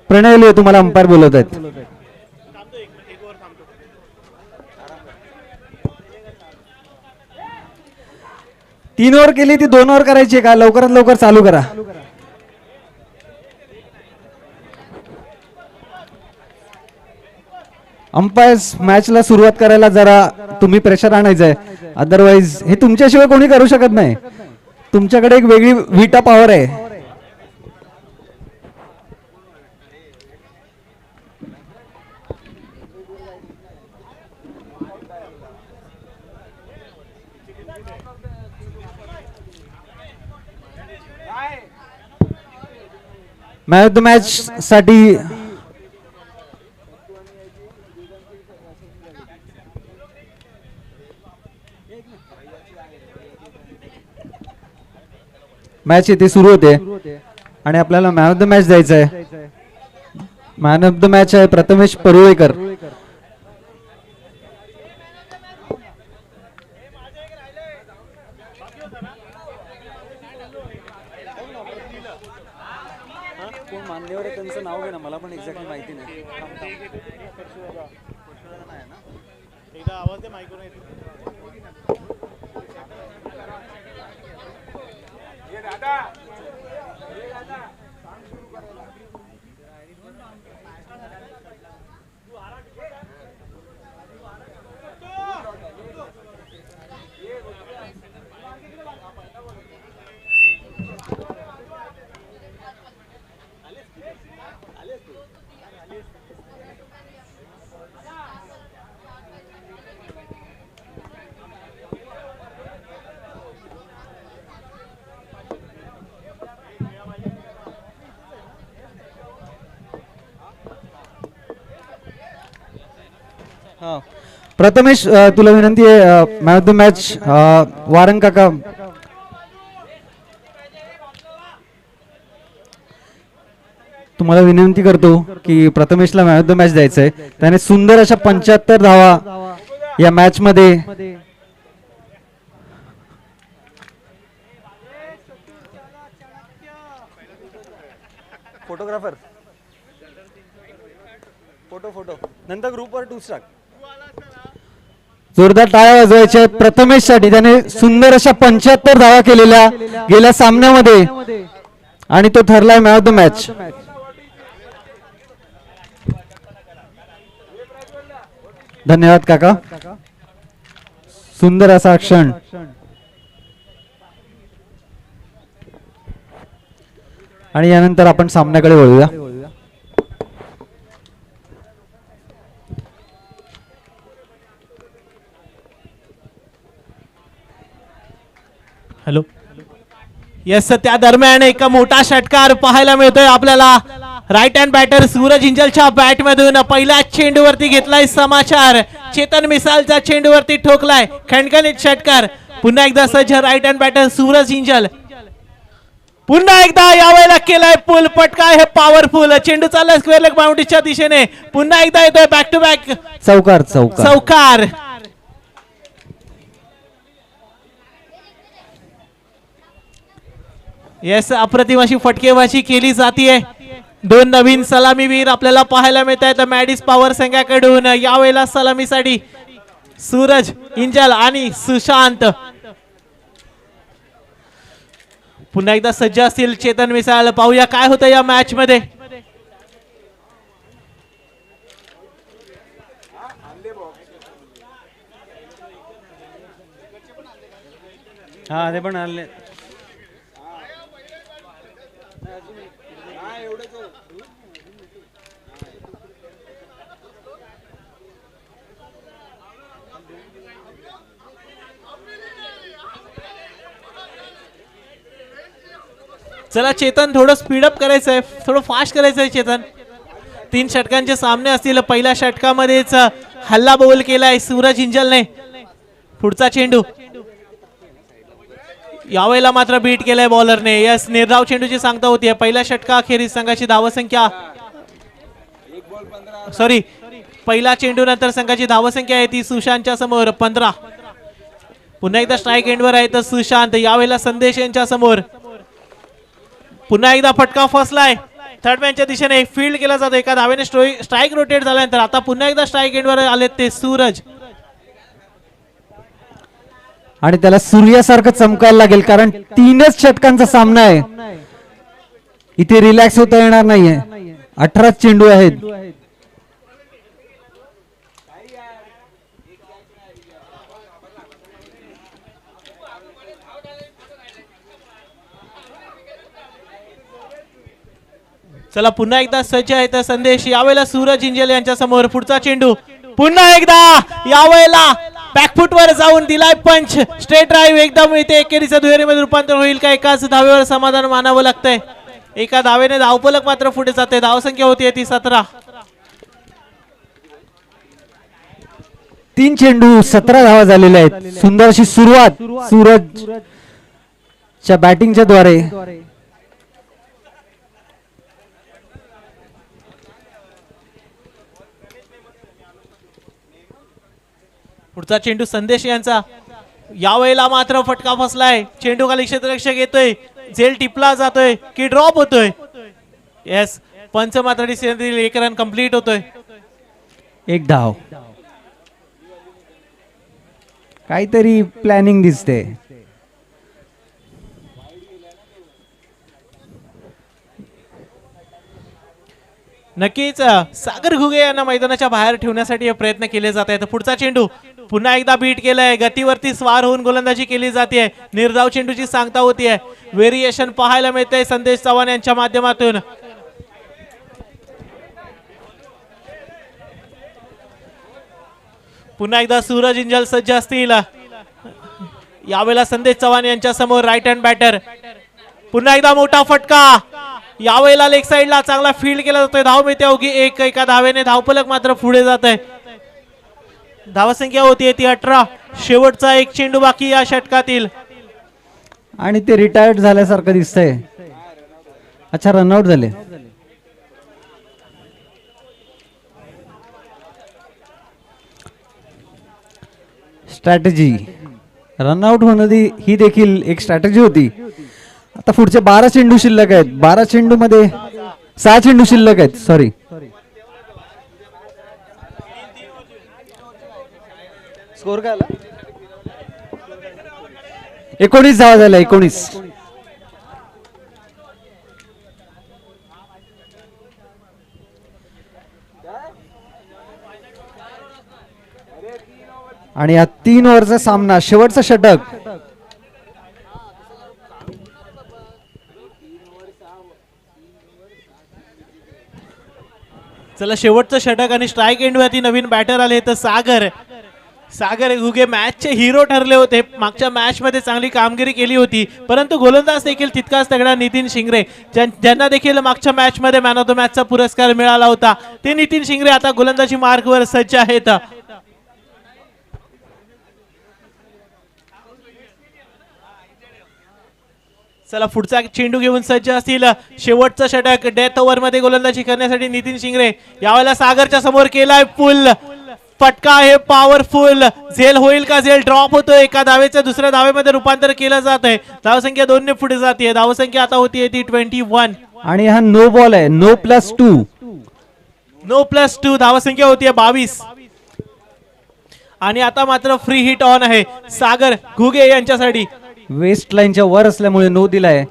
प्रणय Leo तुम्हाला umpire बोलवत आहेत. तीन ओव्हर केली ती 2 ओव्हर करायची का? लवकरात लवकर चालू करा. अंपायर्स मॅचला सुरुवात करायला जरा तुम्ही प्रेशर आणायचंय, अदरवाईज हे तुमच्याशिवाय कोणी करू शकत नाही. तुमच्याकडे एक वेगळी व्हिटा पॉवर आहे. मॅच ऑफ द मॅच साठी मॅच इथे सुरू होते आणि आपल्याला मॅन ऑफ द मॅच द्यायचं आहे. मॅन ऑफ द मॅच आहे प्रथमेश परुळेकर. कोण मान्यवर आहे त्यांचं नाव घे ना, मला पण एक्झॅक्टली माहिती नाही. एकदा आवाज दे माईकवर येतो. प्रथमेश तुला विनंती आहे, man of the match Warang काका. तुम्हाला विनंती करतो की प्रथमेशला मॅन ऑफ द मॅच द्यायचंय. त्याने सुंदर अशा 75 धावा या मॅच मध्ये फोटोग्राफर फोटो नंतर ग्रुपवर टूस टाक. जोरदार टाळ्या वाजवायच्या आहेत प्रथमेश साठी. त्याने सुंदर अशा 75 धावा केलेल्या गेल्या सामन्यामध्ये आणि तो ठरलाय मॅन ऑफ द मॅच. धन्यवाद काका, सुंदर असा क्षण. आणि यानंतर आपण सामन्याकडे वळूया. हॅलो, येस, त्या दरम्यान एक मोठा षटकार पाहायला मिळतोय आपल्याला. राईट हँड बॅटर सूरज इंजलच्या बॅट मधून पहिल्या चेंडूवरती घेतलाय समाचार. चेतन मिसालच्या चेंडूवरती ठोकलाय खणखणीत षटकार. पुन्हा एकदा सज्ज राईट हँड बॅटर सूरज इंजल. पुन्हा एकदा यावेळेला केलाय पुल पटका. हे पॉवरफुल चेंडू चाललाय स्क्वेअर लेग बाउंड्रीच्या दिशेने. पुन्हा एकदा येतोय बॅक टू बॅक चौकार चौकार चौकार. येस, अप्रतिम अशी फटकेबाजी केली जातीये. 2 नवीन सलामीवीर आपल्याला पाहायला मिळत आहेत मॅडिस पॉवर संघाकडून. यावेळेला सलामीसाठी सूरज इंजल आणि सुशांत. पुन्हा एकदा सज्ज असतील चेतन मिसाळ. पाहूया काय होतं या मॅच मध्ये. हा ते पण आले. चला चेतन, थोडं स्पीडअप करायचंय, थोडं फास्ट करायचंय चेतन. 3 षटकांचे सामने असतील. पहिल्या षटकामध्येच हल्ला बोल केलाय सूरज इंजलने. पुढचा चेंडू यावेळेला मात्र बीट केलाय बॉलरने. यस, निर्धाव चेंडूची सांगता होती. पहिल्या षटकाखेरीज संघाची धावसंख्या पहिला चेंडू नंतर संघाची धावसंख्या आहे ती सुशांतच्या समोर 15. पुन्हा एकदा स्ट्राईक एंडवर आहे तर सुशांत. यावेळेला संदेश यांच्या समोर. पुन्हा एकदा फटका फसलाय थर्ड मॅनच्या दिशेने फील्ड केला जातो. एका धावेने स्ट्राईक रोटेट झाल्यानंतर आता पुन्हा एकदा स्ट्राईक एंडवर आले ते सूरज. आणि त्याला सूर्यासारखं चमकायला लागेल, कारण 3च षटकांचा सामना आहे. इथे रिलॅक्स होता येणार नाहीये. 18 चेंडू आहेत. चला पुन्हा एकदा सज्ज आहे तर संदेश. यावेळेला सूरज इंजल यांच्या समोर पुढचा चेंडू पुन्हा एकदा यावेळेला बॅकफुटवर जाऊन दिलाय पंच. स्ट्रेट ड्राईव्ह एकदम इथे एकेरीचं दुहेरीमध्ये रूपांतर होईल का? एकाच धावेवर समाधान मानावं लागतंय. एका धावेने धावफलक मात्र पुढे जाते. धावसंख्या होती ती 17. 3 चेंडू 17 धावा झालेल्या आहेत. सुंदर अशी सुरुवात सूरजच्या बॅटिंगच्या द्वारे. पुढचा चेंडू संदेश यांचा. यावेळेला मात्र फटका फसलाय. चेंडू खाली क्षेत्ररक्षक येतोय, झेल टिपला जातोय की ड्रॉप होतोय. येस, पंच मात्र डिसिजन 1 रन कंप्लीट होतोय. 1 धाव. काहीतरी प्लॅनिंग दिसते. नक्कीच सागर घुगे यांना मैदानाच्या बाहेर ठेवण्यासाठी हे प्रयत्न केले जात आहेत. पुढचा चेंडू पुन्हा एकदा बीट केलाय. गतीवरती स्वार होऊन गोलंदाजी केली जाते. निर्धाव चेंडूची सांगता होतीये. व्हेरिएशन पाहायला मिळतंय संदेश चव्हाण यांच्या माध्यमातून. पुन्हा एकदा सूरज इंजल सज्ज असतील. यावेळेला संदेश चव्हाण यांच्या समोर राईट हँड बॅटर. पुन्हा एकदा मोठा फटका. यावेळेला लेग साइडला चांगला फील्ड केला जातोय. धाव मिळते अवघी 1. एका धावेने धावफलक मात्र पुढे जात आहे. धावसंख्या होती ती 18. शेवटचा 1 चेंडू बाकी या षटकातील. आणि ते रिटायर्ड झाल्यासारखं दिसतंय. अच्छा, रनआउट झाले. स्ट्रॅटेजी. रनआउट होणं ही देखील एक स्ट्रॅटेजी होती. आता पुढचे 12 चेंडू शिल्लक आहेत. 12 चेंडू मध्ये 6 चेंडू शिल्लक आहेत. सॉरी, स्कोर काय आला? 19 धावा झाल्या. 19. आणि हा 3 ओव्हरचा सामना, शेवटचा षटक. चला शेवटचं षटक आणि स्ट्राईक एंड वरती नवीन बॅटर आले तर सागर घुगे मॅचचे हिरो ठरले होते. मागच्या मॅच मध्ये चांगली कामगिरी केली होती, परंतु गोलंदाज देखील तितकाच तगडा नितीन शिंगरे ज्यांना देखील मागच्या मॅच मध्ये मॅन ऑफ द मॅचचा पुरस्कार मिळाला होता. ते नितीन शिंगरे आता गोलंदाजी मार्कवर सज्ज आहेत. चला पुढचा चेंडू घेऊन सज्ज असतील. शेवटचं षटक डेथ ओव्हर मध्ये गोलंदाजी करण्यासाठी नितीन शिंगरे. यावेळेला सागरच्या समोर केलाय पुल. फटका आहे पॉवरफुल. झेल होईल का? झेल ड्रॉप होतोय. एका धावेचं दुसऱ्या धावेमध्ये रूपांतर केलं जात आहे. धावसंख्या 2 ने पुढे जाते. धावसंख्या आता होती ती 21. आणि हा नो बॉल आहे. नो प्लस 2 धावसंख्या होती 22. आणि आता मात्र फ्री हिट ऑन आहे सागर घुगे यांच्यासाठी. वेस्ट लाईनच्या वर असल्यामुळे नो दिलाय.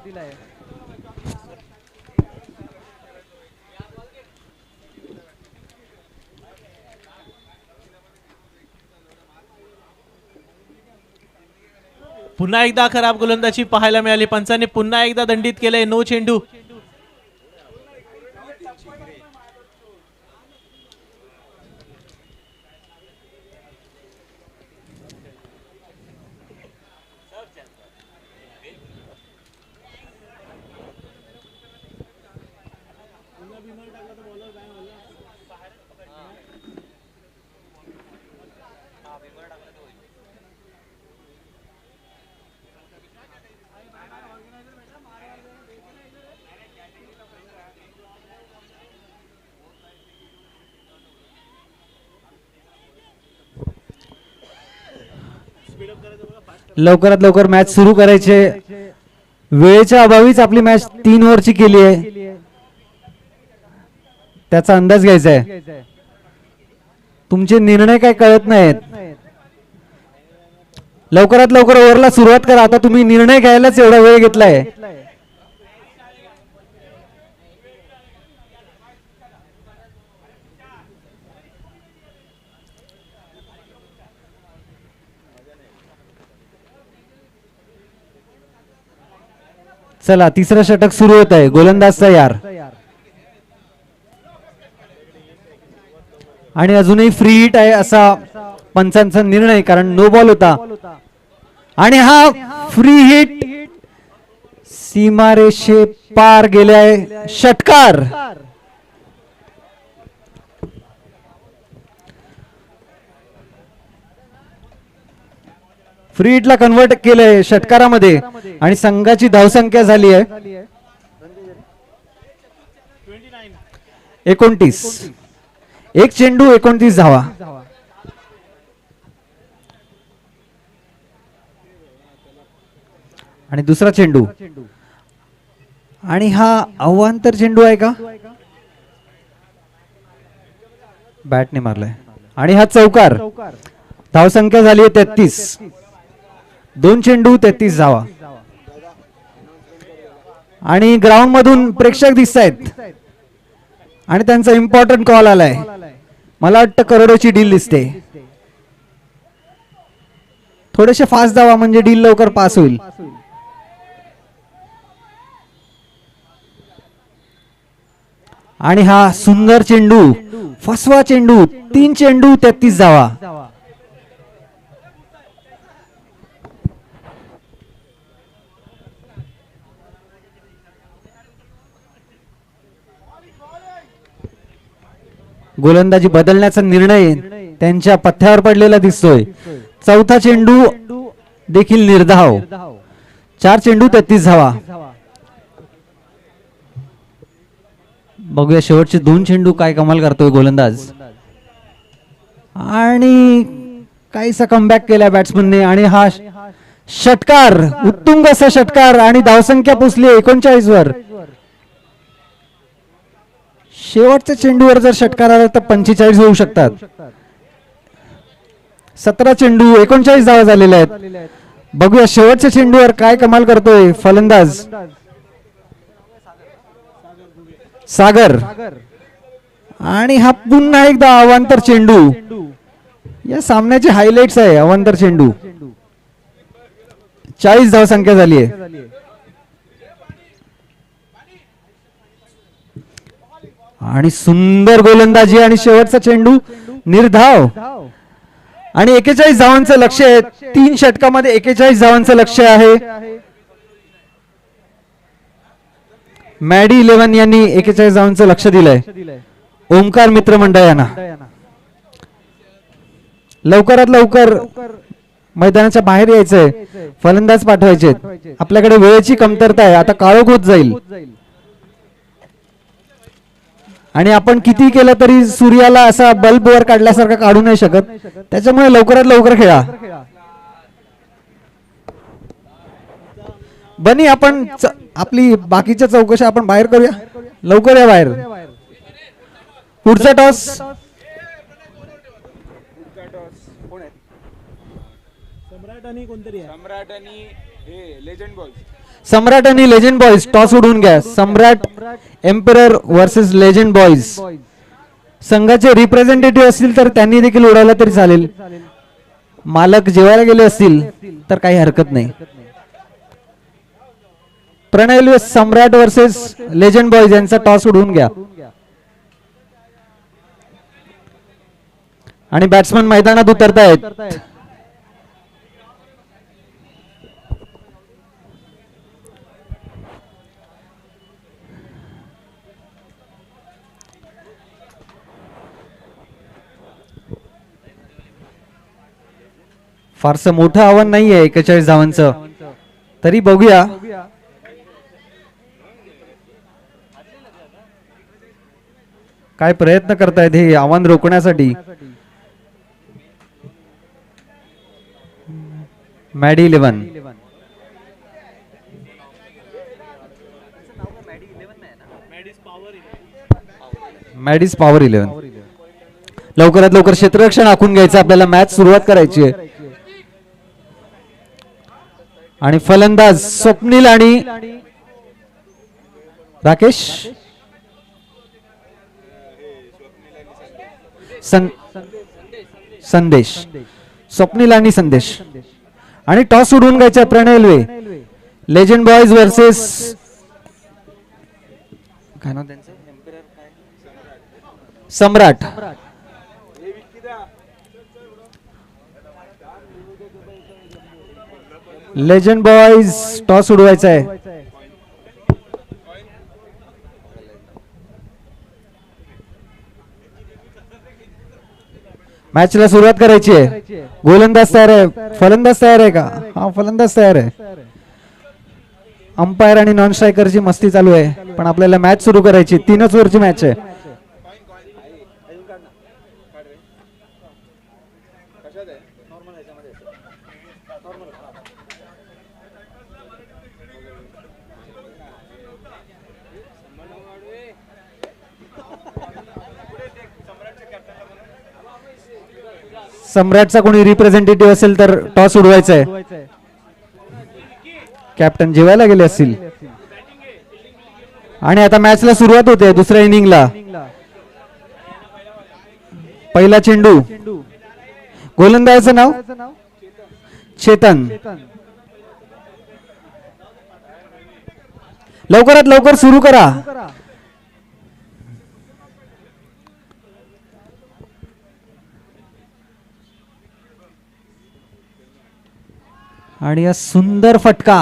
पुन्हा एकदा खराब गोलंदाजी पाहायला मिळाली. पंचांनी पुन्हा एकदा दंडित केलंय. नो चेंडू. लवकरात लवकर मॅच सुरू करायचे. वेळेच्या अभावीच आपली मॅच 3 ओव्हरची केली आहे. त्याचा अंदाज घ्यायचा आहे. तुमचे निर्णय काय कळत नाहीत. लवकरात लवकर ओव्हरला सुरुवात करा. आता तुम्ही निर्णय घ्यायलाच एवढा वेळ घेतलाय. चला तिसरं षटक सुरू होत आहे. गोलंदाज तयार आणि अजूनही फ्री हिट आहे असा पंचांचा निर्णय, कारण नो बॉल होता. आणि हा फ्री हिट सीमारेषे पार गेलाय. षटकार फ्री हिटला कन्वर्ट केलंय षटकारामध्ये आणि संघाची धावसंख्या झाली आहे 29. एक चेंडू 29 धावा. आणि दुसरा चेंडू आणि हा अवांतर चेंडू आहे का? बॅटने मारलाय आणि हा चौकार. धावसंख्या झाली आहे 33. 2 चेंडू 33 धावा. आणि ग्राउंड मधून प्रेक्षक दिसत आहेत आणि त्यांचा इम्पॉर्टंट कॉल आलाय. मला वाटतं करोडोची डील दिसते. थोडेसे फास्ट धावा म्हणजे डील लवकर पास होईल. आणि हा सुंदर चेंडू, फसवा चेंडू. 3 चेंडू 33 धावा. गोलंदाजी बदलण्याचा निर्णय त्यांच्या पथ्यावर पडलेला दिसतोय. चौथा चेंडू देखील निर्धाव. 4 चेंडू 33 धावा. बघूया शेवटचे 2 चेंडू काय कमाल करतोय गोलंदाज. आणि काहीसा कमबॅक केला बॅट्समनने आणि हा षटकार, उत्तुंग असा षटकार आणि धावसंख्या पोचली 39 वर. शेवटच्या चेंडूवर जर षटकार आला तर 45 होऊ शकतात. 17 चेंडू 39 धावा झालेल्या आहेत. बघूया शेवटच्या चेंडूवर काय कमाल करतोय फलंदाज सागर. आणि हा पुन्हा एकदा अवांतर चेंडू. या सामन्याचे हायलाइट्स आहे अवांतर चेंडू. 40 धावसंख्या झाली आहे. आणि सुंदर गोलंदाजी आणि शेवटचा चेंडू निर्धाव. आणि 41 धावांचं लक्ष आहे. 3 षटकामध्ये 41 धावांचं लक्ष आहे. मॅडी 11 यांनी 41 धावांचं लक्ष दिलंय ओमकार मित्र मंडळ यांना. लवकरात लवकर मैदानाच्या बाहेर यायचंय. फलंदाज पाठवायचे. आपल्याकडे वेळेची कमतरता आहे. आता काळोख होत जाईल आणि आपण किती केलं तरी सूर्याला असा बल्ब वर काढल्यासारखा काढू नाही शकत. त्याच्यामुळे लवकरात लवकर खेळा. बनी आपण आपली बाकीच्या चौकशा आपण बाहेर करूया. लवकर या बाहेर. पुढचा टॉस सम्राट आणि लेजंड बॉयज टॉस उडवून घ्या. सम्राट एम्परर वर्सेस लेजंड बॉयज. संघाचे रिप्रेझेंटेटिव्ह असतील तर त्यांनी देखील उडवला तरी चालेल. मालक जेवायला गेले असतील तर काही हरकत नाही. प्रणय सम्राट वर्सेस लेजंड बॉयज यांचा टॉस उडवून घ्या. आणि बॅट्समन मैदानात उतरतायत. फारसं मोठं आव्हान नाहीये 41 धावांचं. तरी बघूया काय प्रयत्न करतायत हे आव्हान रोखण्यासाठी. Maddy 11 Maddy Maddy's power 11. लवकरात लवकर क्षेत्ररक्षण आखून घ्यायचं, आपल्याला मॅच सुरुवात करायची आहे. आणि फलंदाज स्वप्नील आणि राकेश संदेश. स्वप्नील आणि संदेश. आणि टॉस उडवून घ्यायचा प्रणय एल्वे. लेजंड बॉयज वर्सेस काय नाव त्यांचं, सम्राट. लेजंड बॉयज टॉस उडवायचा आहे. मॅचला सुरुवात करायची आहे. गोलंदाज तयार आहे, फलंदाज तयार आहे का? हा, फलंदाज तयार आहे. अंपायर आणि नॉन स्ट्रायकरची मस्ती चालू आहे, पण आपल्याला मॅच सुरू करायची. 3च ओव्हरची मॅच आहे. सम्राटचा कोणी रिप्रेझेंटेटिव्ह असेल तर टॉस उडवायचा आहे. कॅप्टन जेवायला गेले असतील. आणि आता मॅचला सुरुवात होते दुसऱ्या इनिंगला. पहिला चेंडू. गोलंदाजाचं नाव चेतन. लवकरात लवकर सुरू करा. आणि सुंदर फटका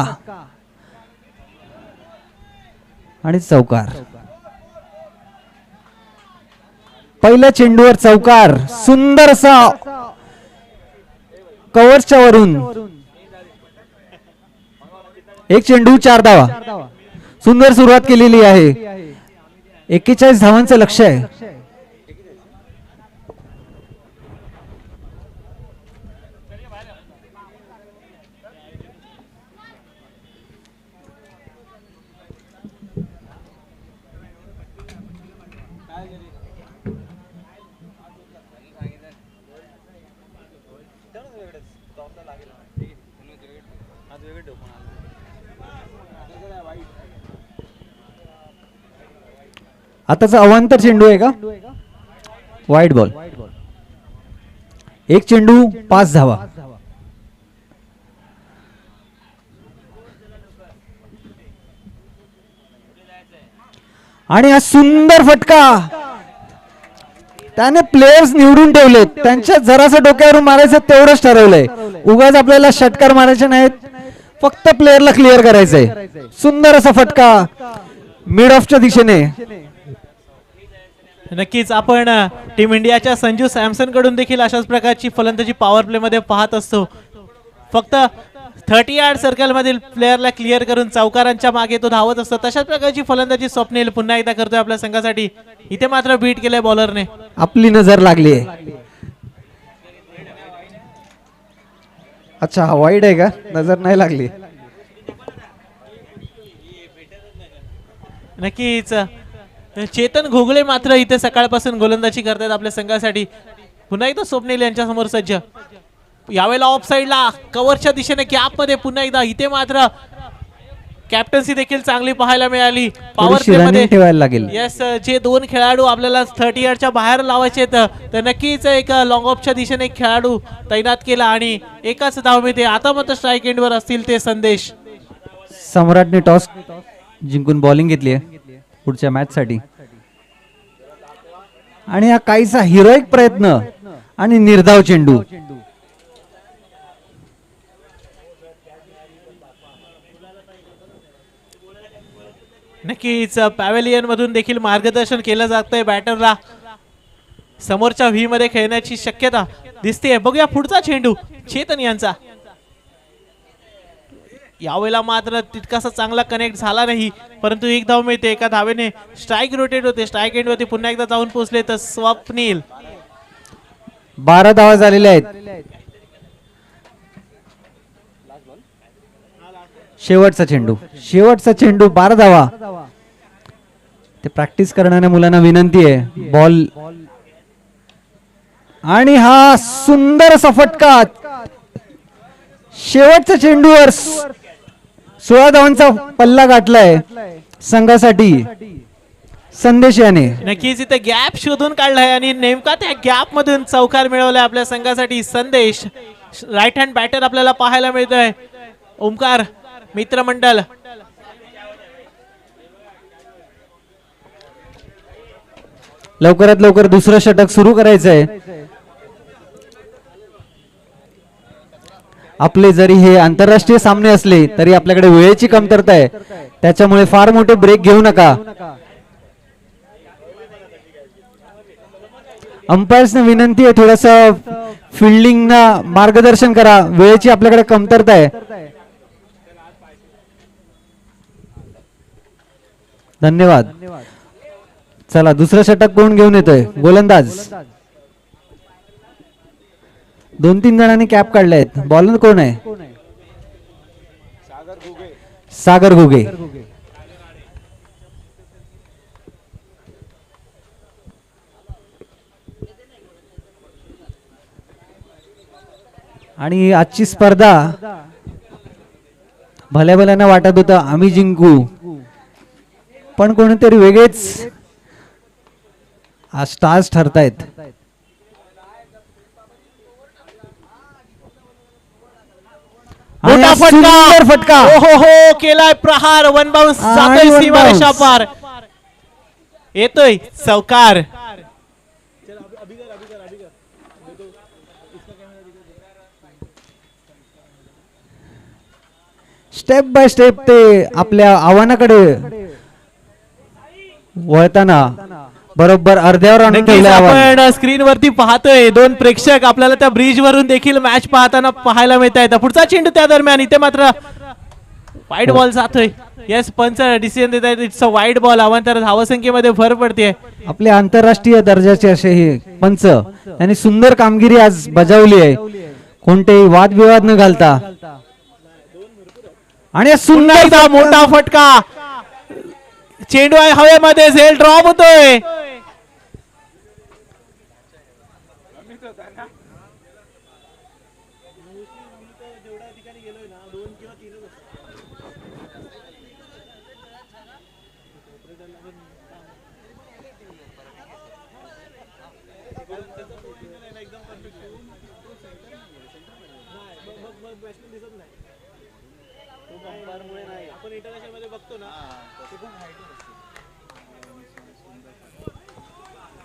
आणि चौकार. पहिल्या चेंडूवर चौकार. सुंदर असा कव्हरच्या वरून. एक चेंडू 4 धावा. सुंदर सुरुवात केलेली आहे. 41 धावांचं लक्ष्य आहे. आताचा अवांतर चेंडू आहे का? Wide ball. एक चेंडू 5 धावा. आणि हा सुंदर फटका. त्याने प्लेयर्स निवडून ठेवलेत, त्यांच्या जरासं डोक्यावरून मारायचं तेवढंच ठरवलंय. उगाच आपल्याला षटकार मारायचे नाहीत, फक्त प्लेयरला क्लिअर करायचंय. सुंदर असा फटका मिड ऑफच्या दिशेने. नक्कीच आपण टीम इंडियाच्या संजू सॅमसन कडून देखील अशाच प्रकारची फलंदाजी पॉवर प्ले मध्ये पाहत असतो. फक्त 30 यार्ड सर्कल मधील प्लेयरला क्लिअर करून चौकारांच्या मागे तो धावत असतो. तशाच प्रकारची फलंदाजी स्वप्नील पुन्हा एकदा करतोय आपल्या संघासाठी. इथे मात्र बीट केलंय बॉलरने. आपली नजर लागली आहे. अच्छा, हा वाईड आहे का? नजर नाही लागली. नक्कीच चेतन घोगळे मात्र इथे सकाळपासून गोलंदाजी करतात आपल्या संघासाठी. पुन्हा एकदा स्वप्नील यांच्या समोर सज्ज. यावेळेला ऑफ साइडला कव्हरच्या दिशेने गॅप मध्ये पुन्हा एकदा. इथे मात्र कॅप्टन्सी देखील चांगली पाहायला मिळाली. पॉवर प्ले मध्ये ठेवायला लागेल. यस, जे 2 खेळाडू आपल्याला 30 यार्डच्या बाहेर लावायचे तर नक्कीच एक लॉंग ऑफच्या दिशेने एक खेळाडू तैनात केला आणि एकाच धाव मिळते. आता मात्र स्ट्राईक एंडवर असतील ते संदेश. सम्राटने टॉस जिंकून बॉलिंग घेतली आहे पुढच्या मॅच साठी. आणि हा काहीसा हिरोईक प्रयत्न आणि निर्धाव चेंडू. नक्कीच पॅव्हेलियन मधून देखील मार्गदर्शन केलं जातंय बॅटरला. समोरच्या व्ही मध्ये खेळण्याची शक्यता दिसते. बघूया पुढचा चेंडू चेतन यांचा. यावेळेला मात्र तितकासा चांगला कनेक्ट झाला नाही, परंतु एक धाव मिळते. एका धावेने स्ट्राईक रोटेट होते. स्ट्राईक एंड वरती पुन्हा एकदा जाऊन पोहोचले तर स्वप्नील. 12 धावा झालेल्या आहेत. शेवटचा चेंडू 12 धावा. ते प्रॅक्टिस करणाऱ्या मुलांना विनंती आहे बॉल आणि हा सुंदर असा फटका शेवटच्या चेंडूवर 16 धावांचा पल्ला गाठलाय संघासाठी संदेश याने. नक्कीच इथे गॅप शोधून काढलाय आणि नेमका त्या गॅप मधून चौकार मिळवलाय आपल्या संघासाठी संदेश. राईट हँड बॅटर आपल्याला पाहायला मिळतोय ओमकार मित्रमंडळ. लवकरात लवकर दुसरं षटक सुरू करायचंय. आपले जरी हे आंतरराष्ट्रीय सामने असले तरी आपल्याकडे वेळेची कमतरता आहे, त्याच्यामुळे फार मोठे ब्रेक घेऊ नका. अंपायर्सना विनंती आहे थोडस फिल्डिंगना मार्गदर्शन करा, वेळेची आपल्याकडे कमतरता आहे. धन्यवाद. चला दुसरं षटक कोण घेऊन येतोय? गोलंदाज. 2-3 जणांनी कॅप काढले आहेत. बॉलर कोण आहे? सागर घुगे. आणि आजची स्पर्धा भल्या भल्यानं वाटत होतं आम्ही जिंकू, पण कोणीतरी वेगळेच स्टार्स ठरतायत. मोठा सुंदर फटका. हो हो केलाय प्रहार. वन बाउन्स जातोय one सीमारेषा bounce. पार. येतोय चौकार. स्टेप बाय स्टेप ते आपल्या आव्हानाकडे वळताना बरोबर अर्ध्यावर आणून नक्कीच ठेवलं आव्हान. आपण स्क्रीन वरती पाहतोय दोन प्रेक्षक आपल्याला त्या ब्रिज वरून देखील मॅच पाहताना पाहायला मिळत आहेत. पुढचा चेंडू त्या दरम्यान इथे मात्र वाईड बॉल जातोय. येस पंच डिसिजन देत आहेत इट्स अ वाईड बॉल. अवांतर धावसंख्येमध्ये भर पडते. आपले आंतरराष्ट्रीय दर्जाचे असे हे पंच त्यांनी सुंदर कामगिरी आज बजावली आहे, कोणतेही वादविवाद न घालता. आणि पुन्हा सुंदर एकदा मोठा फटका. चेंडू आहे हवेमध्ये, झेल ड्रॉप होतोय.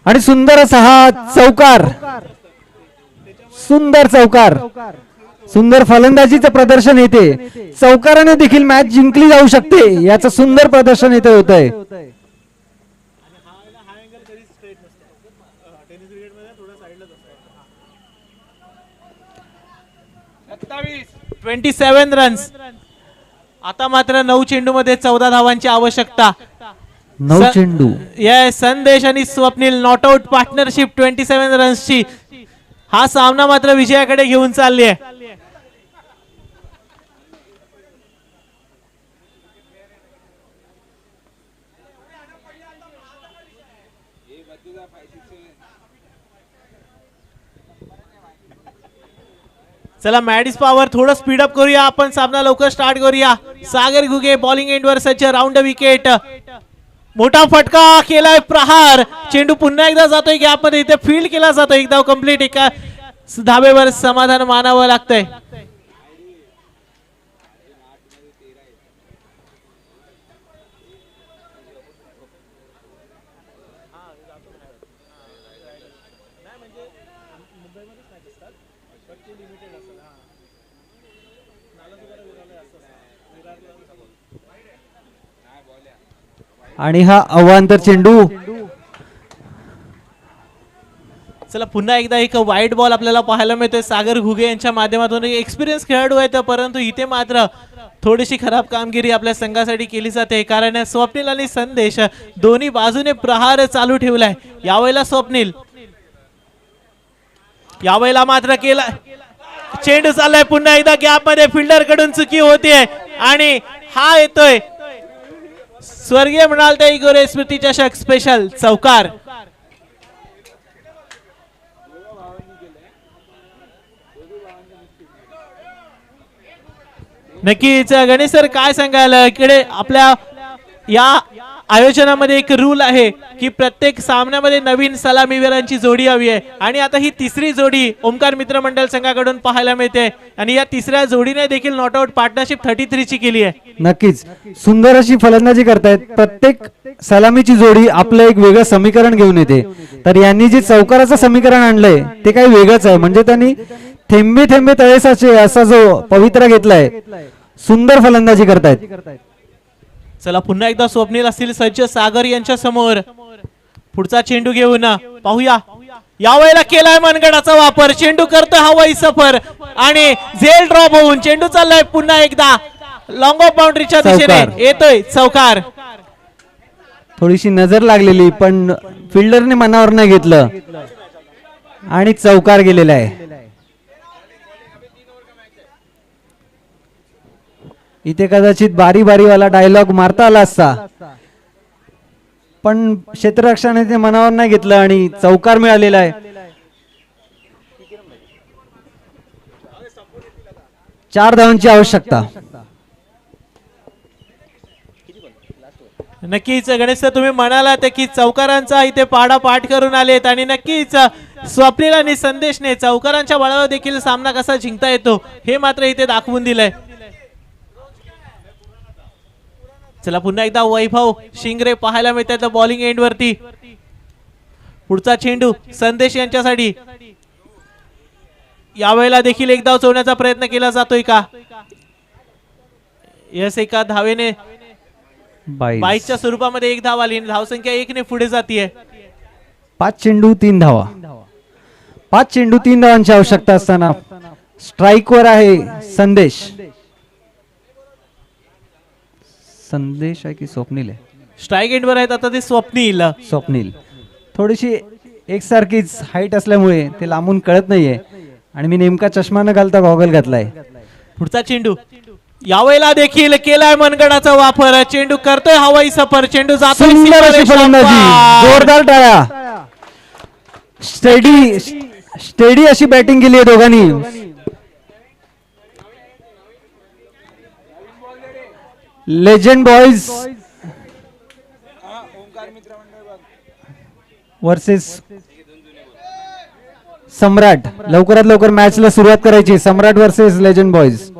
आणि सुंदर असा हा चौकार, सुंदर चौकार, सुंदर फलंदाजीचं प्रदर्शन येते. चौकाराने देखील मॅच जिंकली जाऊ शकते याचं सुंदर प्रदर्शन येते होत आहे. 27 रन्स. आता मात्र 9 चेंडू मध्ये 14 धावांची आवश्यकता. 9 चेंडू. येस संदेश आणि स्वप्नील नॉट आउट पार्टनरशिप 27 रन्सची हा सामना मात्र विजयाकडे घेऊन चालली आहे. चला मॅडिस पॉवर थोडं स्पीडअप करूया आपण. सामना लवकर स्टार्ट करूया. सागर घुगे बॉलिंग एंडवर सज्ज. Round wicket. मोठा फटका केलाय प्रहार. चेंडू पुन्हा एकदा जातोय गॅप मध्ये. इथे फील्ड केला जातोय. एक धाव कंप्लीट. एका धाबेवर समाधान मानावं लागतंय. आणि हा अवांतर चेंडू. चला पुन्हा एकदा एक वाईड बॉल आपल्याला पाहायला मिळतोय सागर घुगे यांच्या माध्यमातून. एक्सपिरियन्स खेळाडू आहेत परंतु इथे मात्र थोडीशी खराब कामगिरी आपल्या संघासाठी केली जाते, कारण स्वप्नील आणि संदेश दोन्ही बाजूने प्रहार चालू ठेवलाय. यावेळेला स्वप्नील, यावेळेला मात्र केला. चेंडू चाललाय पुन्हा एकदा गॅप मध्ये. फिल्डर कडून चुकी होतीये आणि हा येतोय स्वर्गीय मृणालताई गोरे स्मृती चषक स्पेशल चौकार. नक्कीच गणेश सर काय सांगाल, इकडे आपल्या या आयोजनामध्ये एक रूल आहे की प्रत्येक सामन्यामध्ये नवीन सलामीवीरांची जोडी हवी आहे आणि आता ही तिसरी जोडी ओमकार मित्र मंडळ संघाकडून पाहायला मिळते आणि या तिसऱ्या जोडीने देखील नॉट आउट पार्टनरशिप 33 ची केली आहे. नक्कीच सुंदर अशी फलंदाजी करतायत. प्रत्येक सलामीची जोडी आपलं एक वेगळं समीकरण घेऊन येते. तर यांनी जे चौकाराचं समीकरण आणलंय ते काही वेगळंच आहे. म्हणजे त्यांनी थेंबे थेंबे तळेसाचे असा जो पवित्रा घेतलाय. सुंदर फलंदाजी करतायत. चला पुन्हा एकदा स्वप्नील असतील सज्ज सागर यांच्या समोर पुढचा चेंडू घेऊन पाहूया. यावेळेला केलाय मनगडाचा वापर. चेंडू करतोय हवाई सफर आणि झेल ड्रॉप होऊन चेंडू चाललाय पुन्हा एकदा लॉंग ऑफ बाउंड्रीच्या दिशेने येतोय चौकार. थोडीशी नजर लागलेली पण फिल्डरने मनावर नाही घेतलं आणि चौकार गेलेला आहे. इथे कदाचित बारी बारीवाला डायलॉग मारता आला असता पण क्षेत्ररक्षणाने ते मनावर नाही घेतलं आणि चौकार मिळालेला आहे. 4 धावांची आवश्यकता. नक्कीच गणेश सर तुम्ही म्हणालात की चौकारांचा इथे पाडा पाठ करून आलेत आणि नक्कीच स्वप्नील आणि संदेशने चौकारांच्या बळावर देखील सामना कसा जिंकता येतो हे मात्र इथे दाखवून दिलंय. चला पुन्हा एकदा वैभव शिंगरे पाहायला मिळतात बॉलिंग एंड वरती. पुढचा चेंडू संदेश यांच्यासाठी. यावेळेला देखील एक धाव चोरण्याचा प्रयत्न केला जातोय का? यस एका धावेने 22च्या स्वरूपामध्ये एक धाव आली. धावसंख्या 1 ने पुढे जातीये. 5 चेंडू 3 धावा. 5 चेंडू 3 धावांची आवश्यकता असताना स्ट्राइक वर आहे संदेश. संदेश आहे की स्वप्नील आहे? स्ट्राइक एंड वर आहेत आता ते स्वप्नील. स्वप्नील थोडीशी एकसारखीच हाईट असल्यामुळे ते लांबून कळत नाहीये आणि मी नेमका चष्मा न घालता गॉगल घातलाय. पुढचा चेंडू यावेळेला देखील केलाय मनगडाचा वापर. चेंडू करतोय हवाई सफर. चेंडू जातोय सुंदर अशी फलंदाजी. जोरदार टाळ्या. स्टेडी अशी बॅटिंग केली आहे दोघांनी. लेजेंड बॉयज वर्सेस सम्राट. लवकरात लवकर मॅचला सुरुवात करायची. सम्राट वर्सेस लेजेंड बॉयज.